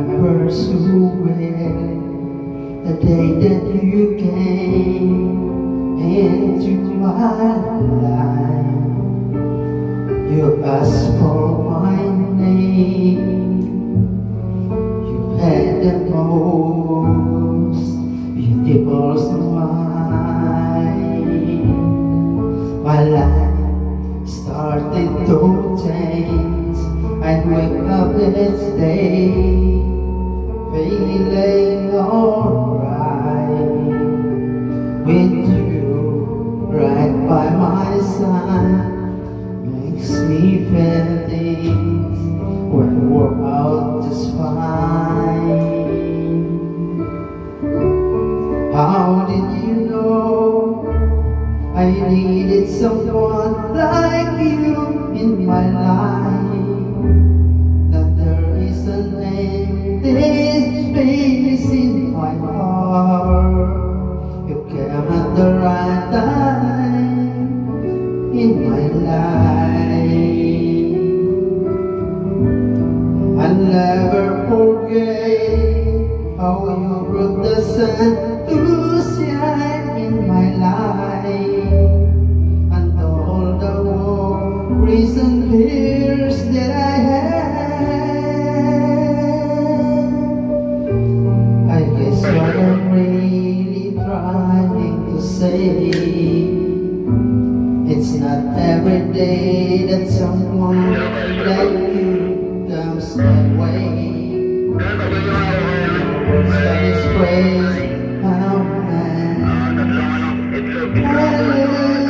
pursuing the day that you came into my life. You asked for my name. You had the most beautiful smile. My life started to change. I'd wake up each day feeling alright, with you right by my side. Makes me feel things will work out just fine. How did you know I needed someone like you in my life? That there is an empty space in my heart. You came at the right time in my life. I'll never forget how you brought the sun to shine in my life, and all the worries and fears that I had. I guess what I'm really trying to say, it's not every day that someone like you comes my way. Words can express how mad I love